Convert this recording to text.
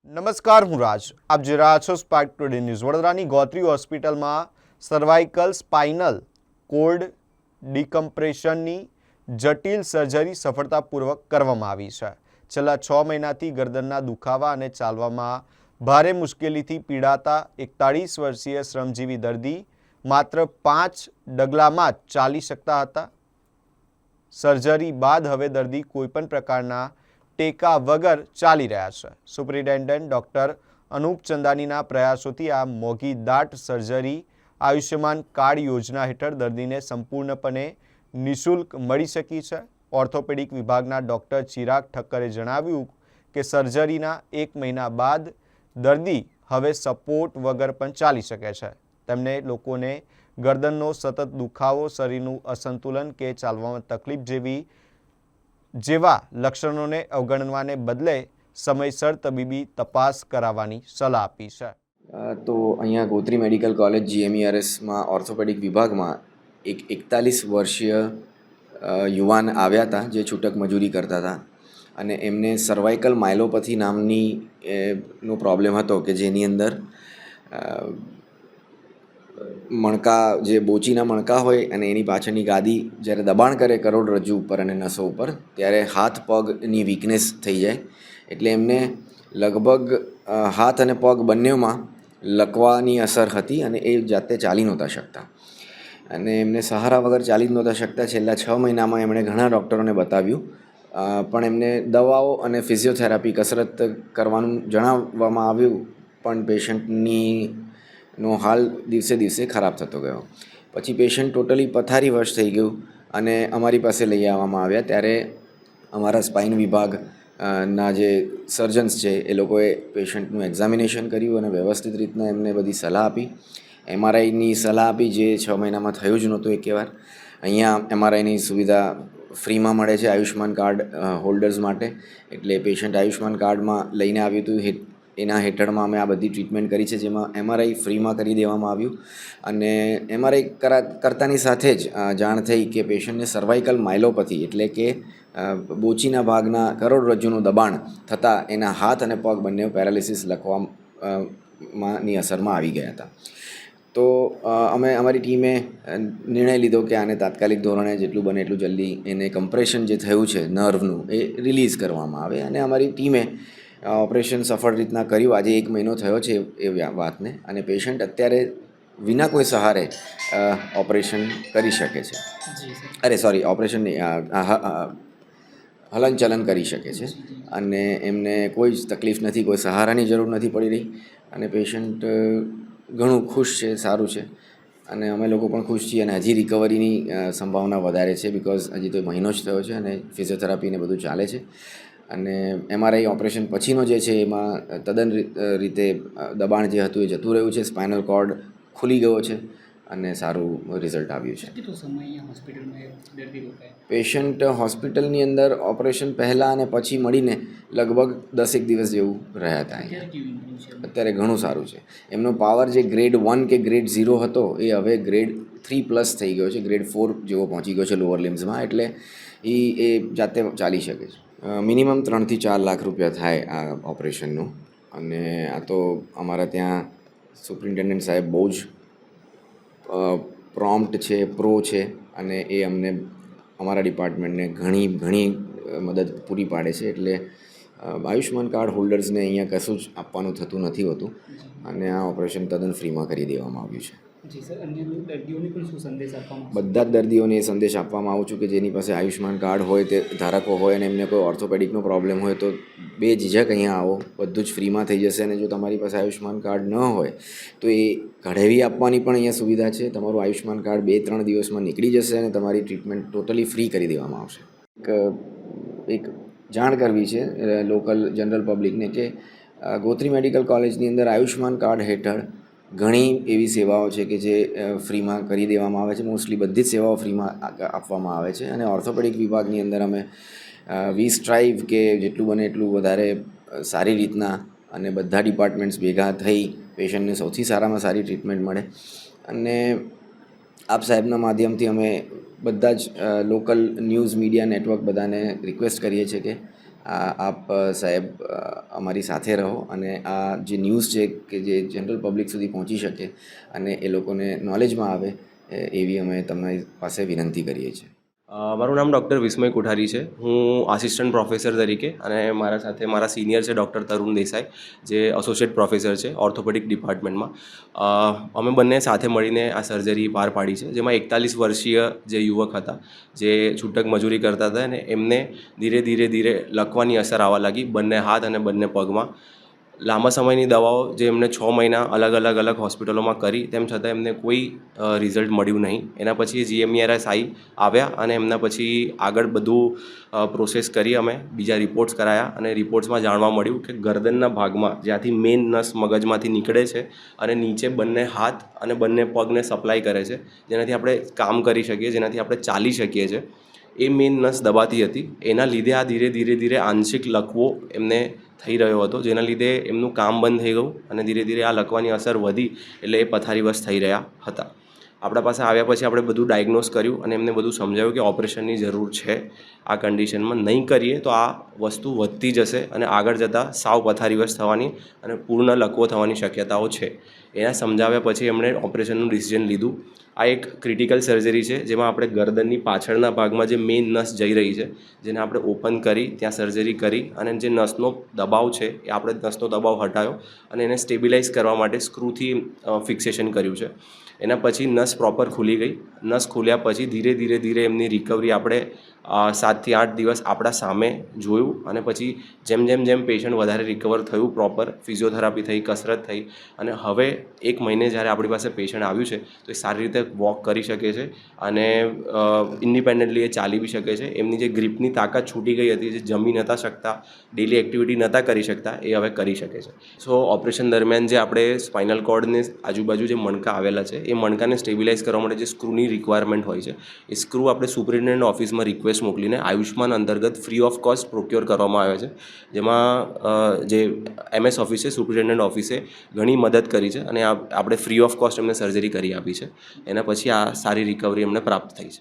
નમસ્કાર, હું રાજ. આપ જોઈ રહ્યા છો સ્પાર્ક ટુડે ન્યૂઝ. વડોદરાની ગોત્રી હોસ્પિટલમાં સર્વાઇકલ સ્પાઇનલ કોર્ડ ડિકમ્પ્રેશનની જટિલ સર્જરી સફળતાપૂર્વક કરવામાં આવી છે. છેલ્લા 6 મહિનાથી ગરદનના દુખાવા અને ચાલવામાં ભારે મુશ્કેલીથી પીડાતા 41 વર્ષીય શ્રમજીવી દર્દી માત્ર 5 ડગલામાં જ ચાલી શકતા હતા. સર્જરી બાદ હવે દર્દી કોઈપણ પ્રકારના ટેકા વગર ચાલી રહ્યા છે. સુપ્રિન્ટેન્ડન્ટ ડૉક્ટર અનુપ ચંદાનીના પ્રયાસોથી આ મોંઘી દાટ સર્જરી આયુષ્યમાન કાર્ડ યોજના હેઠળ દર્દીને સંપૂર્ણપણે નિઃશુલ્ક મળી શકી છે. ઓર્થોપેડિક વિભાગના ડૉક્ટર ચિરાગ ઠક્કરે જણાવ્યું કે સર્જરીના 1 મહિના બાદ દર્દી હવે સપોર્ટ વગર પણ ચાલી શકે છે. તેમને લોકોને ગરદનનો સતત દુખાવો, શરીરનું અસંતુલન કે ચાલવામાં તકલીફ જેવા લક્ષણોને અવગણવાને બદલે સમયસર તબીબી તપાસ કરાવવાની સલાહ આપી છે. તો અહીંયા ગોત્રી મેડિકલ કોલેજ GMERSમાં ઓર્થોપેડિક વિભાગમાં એક 41 વર્ષીય યુવાન આવ્યા હતા જે છૂટક મજૂરી કરતા હતા અને એમને સર્વાઇકલ માયલોપથી નામની નો પ્રોબ્લેમ હતો કે જેની અંદર મણકા જે બોચીના મણકા હોય અને એની પાછળની ગાદી જ્યારે દબાણ કરે કરોડરજ્જુ ઉપર અને નસો ઉપર ત્યારે હાથ પગની વીકનેસ થઈ જાય. એટલે એમને લગભગ હાથ અને પગ બંનેમાં લકવાની અસર હતી અને એ જાતે ચાલી નહોતા શકતા અને એમને સહારા વગર ચાલી જ નહોતા શકતા. છેલ્લા 6 મહિનામાં એમણે ઘણા ડૉક્ટરોને બતાવ્યું પણ એમને દવાઓ અને ફિઝિયોથેરાપી કસરત કરવાનું જણાવવામાં આવ્યું પણ પેશન્ટનો હાલ દિવસે દિવસે ખરાબ થતો ગયો. પછી પેશન્ટ ટોટલી પથારી વશ થઈ ગયું અને અમારી પાસે લઈ આવવામાં આવ્યા. ત્યારે અમારા સ્પાઇન વિભાગ ના જે સર્જન્સ છે એ લોકોએ પેશન્ટનું એક્ઝામિનેશન કર્યું અને વ્યવસ્થિત રીતના એમને બધી સલાહ આપી. MRIની સલાહ આપી જે 6 મહિનામાં થયું જ નહોતું એકેવાર. અહીંયા MRIની સુવિધા ફ્રીમાં મળે છે આયુષ્યમાન કાર્ડ હોલ્ડર્સ માટે. એટલે પેશન્ટ આયુષ્યમાન કાર્ડમાં લઈને આવ્યું હતું એના હેઠળમાં અમે આ બધી ટ્રીટમેન્ટ કરી છે, જેમાં MRI ફ્રીમાં કરી દેવામાં આવ્યું અને MRI કરતાની સાથે જ જાણ થઈ કે પેશન્ટને સર્વાઇકલ માયલોપથી એટલે કે બોચીના ભાગના કરોડરજ્જુનું દબાણ થતાં એના હાથ અને પગ બંને પેરાલિસિસ લખવાની અસરમાં આવી ગયા હતા. તો અમારી ટીમે નિર્ણય લીધો કે આને તાત્કાલિક ધોરણે જેટલું બને એટલું જલ્દી એને કમ્પ્રેશન જે થયું છે નર્વનું એ રિલીઝ કરવામાં આવે અને અમારી ટીમે ઓપરેશન સફળ રીતના કર્યું. આજે 1 મહિનો થયો છે એ વાતને અને પેશન્ટ અત્યારે વિના કોઈ સહારે ઓપરેશન કરી શકે છે. ઓપરેશન હલનચલન કરી શકે છે અને એમને કોઈ જ તકલીફ નથી, કોઈ સહારાની જરૂર નથી પડી રહી અને પેશન્ટ ઘણું ખુશ છે, સારું છે અને અમે લોકો પણ ખુશ છીએ અને હજી રિકવરીની સંભાવના વધારે છે બિકોઝ હજી તો મહિનો જ થયો છે અને ફિઝિયોથેરાપીને બધું ચાલે છે અને MRI ઓપરેશન પછીનો જે છે એમાં તદ્દન રીતે દબાણ જે હતું એ જતું રહ્યું છે. સ્પાઇનલ કોર્ડ ખુલી ગયો છે અને સારું રિઝલ્ટ આવ્યું છે. પેશન્ટ હોસ્પિટલની અંદર ઓપરેશન પહેલાં અને પછી મળીને લગભગ 10 દિવસ જેવું રહ્યા હતા. અત્યારે ઘણું સારું છે. એમનો પાવર જે ગ્રેડ 1 કે ગ્રેડ 0 હતો એ હવે ગ્રેડ 3+ થઈ ગયો છે, ગ્રેડ 4 જેવો પહોંચી ગયો છે લોઅર લિમ્સમાં. એટલે એ જાતે ચાલી શકે છે. મિનિમમ 3 થી 4 લાખ રૂપિયા થાય આ ઓપરેશનનું અને આ તો અમારા ત્યાં સુપ્રિન્ટેન્ડન્ટ સાહેબ બહુ જ પ્રોમ્પ્ટ છે, પ્રો છે અને એ અમને અમારા ડિપાર્ટમેન્ટને ઘણી મદદ પૂરી પાડે છે. એટલે આયુષ્યમાન કાર્ડ હોલ્ડર્સને અહીંયા કશું જ આપવાનું થતું નથી હોતું અને આ ઓપરેશન તદ્દન ફ્રીમાં કરી દેવામાં આવ્યું છે. બધા જ દર્દીઓને એ સંદેશ આપવામાં આવું છું કે જેની પાસે આયુષ્યમાન કાર્ડ હોય તે ધારકો હોય અને એમને કોઈ ઓર્થોપેડિકનો પ્રોબ્લેમ હોય તો બેઝિઝક અહીંયા આવો, બધું જ ફ્રીમાં થઈ જશે. અને જો તમારી પાસે આયુષ્યમાન કાર્ડ ન હોય તો એ કઢાવી આપવાની પણ અહીંયા સુવિધા છે. તમારું આયુષ્યમાન કાર્ડ 2-3 દિવસમાં નીકળી જશે અને તમારી ટ્રીટમેન્ટ ટોટલી ફ્રી કરી દેવામાં આવશે. એક જાણ કરવી છે લોકલ જનરલ પબ્લિકને કે ગોત્રી મેડિકલ કોલેજની અંદર આયુષ્યમાન કાર્ડ હેઠળ ઘણી એવી સેવાઓ છે કે જે ફ્રીમાં કરી દેવામાં આવે છે. મોસ્ટલી બધી જ સેવાઓ ફ્રીમાં આપવામાં આવે છે અને ઓર્થોપેડિક વિભાગની અંદર અમે વી સ્ટ્રાઇવ કે જેટલું બને એટલું વધારે સારી રીતના અને બધા ડિપાર્ટમેન્ટ્સ ભેગા થઈ પેશન્ટને સૌથી સારામાં સારી ટ્રીટમેન્ટ મળે અને આપ સાહેબના માધ્યમથી અમે બધા જ લોકલ ન્યૂઝ મીડિયા નેટવર્ક બધાને રિક્વેસ્ટ કરીએ છીએ કે આપ સાહેબ અમારી સાથે રહો અને આ જે ન્યૂઝ છે કે જે જનરલ પબ્લિક સુધી પહોંચી શકે અને એ લોકોને નોલેજમાં આવે એવી અમે તમારી પાસે વિનંતી કરીએ છીએ. મારું નામ ડૉક્ટર વિસ્મય કોઠારી છે. હું આસિસ્ટન્ટ પ્રોફેસર તરીકે અને મારા સાથે મારા સિનિયર છે ડૉક્ટર તરુણ દેસાઈ, જે એસોસિએટ પ્રોફેસર છે ઓર્થોપેડિક ડિપાર્ટમેન્ટમાં. અમે બંને સાથે મળીને આ સર્જરી પાર પાડી છે, જેમાં 41 વર્ષીય જે યુવક હતા, જે છૂટક મજૂરી કરતા હતા અને એમને ધીરે ધીરે લકવાની અસર આવવા લાગી બંને હાથ અને બંને પગમાં. લાંબા સમયની દવાઓ જે એમને 6 મહિના અલગ હોસ્પિટલોમાં કરી, તેમ છતાં એમને કોઈ રિઝલ્ટ મળ્યું નહીં. એના પછી GMERS આવ્યા અને એમના પછી આગળ બધું પ્રોસેસ કરી, અમે બીજા રિપોર્ટ્સ કરાયા અને રિપોર્ટ્સમાં જાણવા મળ્યું કે ગરદનના ભાગમાં જ્યાંથી મેઇન નસ મગજમાંથી નીકળે છે અને નીચે બંને હાથ અને બંને પગને સપ્લાય કરે છે, જેનાથી આપણે કામ કરી શકીએ, જેનાથી આપણે ચાલી શકીએ છીએ, એ મેઇન નસ દબાતી હતી. એના લીધે આ ધીરે આંશિક લકવો એમને થઈ રહ્યો હતો, જેના લીધે એમનું કામ બંધ થઈ ગયું અને ધીરે આ લકવાની અસર વધી એટલે એ પથારીવશ થઈ રહ્યા હતા. આપણા પાસે આવ્યા પછી આપણે બધું ડાયગ્નોસ કર્યું અને એમને બધું સમજાવ્યું કે ઓપરેશનની જરૂર છે આ કન્ડિશનમાં. નહીં કરીએ તો આ વસ્તુ વધતી જશે અને આગળ જતાં સાવ પથારીવશ થવાની અને પૂર્ણ લકવો થવાની શક્યતાઓ છે. એના સમજાવ્યા પછી એમણે ઓપરેશનનું ડિસિઝન લીધું. આ એક ક્રિટિકલ સર્જરી છે, જેમાં આપણે ગરદનની પાછળના ભાગમાં જે મેઇન નસ જઈ રહી છે, જેને આપણે ઓપન કરી ત્યાં સર્જરી કરી અને જે નસનો દબાવ છે એ આપણે નસનો દબાવ હટાવ્યો અને એને સ્ટેબિલાઇઝ કરવા માટે સ્ક્રૂથી ફિક્સેશન કર્યું છે. એના પછી નસ પ્રોપર ખુલી ગઈ. નસ ખુલ્યા પછી ધીરે એમની રિકવરી આપણે 7 થી 8 દિવસ આપણા સામે જોયું અને પછી જેમ પેશન્ટ વધારે રિકવર થયું, પ્રોપર ફિઝિયોથેરાપી થઈ, કસરત થઈ અને હવે 1 મહિને જ્યારે આપણી પાસે પેશન્ટ આવ્યું છે તો એ સારી રીતે વોક કરી શકે છે અને ઇન્ડિપેન્ડન્ટલી એ ચાલી બી શકે છે. એમની જે ગ્રીપની તાકાત છૂટી ગઈ હતી, જે જમી નહોતા શકતા, ડેલી એક્ટિવિટી નહોતા કરી શકતા, એ હવે કરી શકે છે. સો ઓપરેશન દરમિયાન જે આપણે સ્પાઇનલ કોર્ડની આજુબાજુ જે મણકા આવેલા છે, એ મણકાને સ્ટેબિલાઇઝ કરવા માટે જે સ્ક્રૂની રિક્વાયરમેન્ટ હોય છે, એ સ્ક્રૂ આપણે સુપરિન્ટેન્ડન્ટ ઓફિસમાં રિક્વેસ્ટ મોકલીને આયુષ્માન અંતર્ગત ફ્રી ઓફ કોસ્ટ પ્રોક્યોર કરવામાં આવે છે, જેમાં જે MS ઓફિસ છે, સુપરિન્ટેન્ડન્ટ ઓફિસે ઘણી મદદ કરી છે અને આપણે ફ્રી ઓફ કોસ્ટ એમને સર્જરી કરી આપી છે. એના પછી આ સારી રિકવરી એમને પ્રાપ્ત થઈ છે.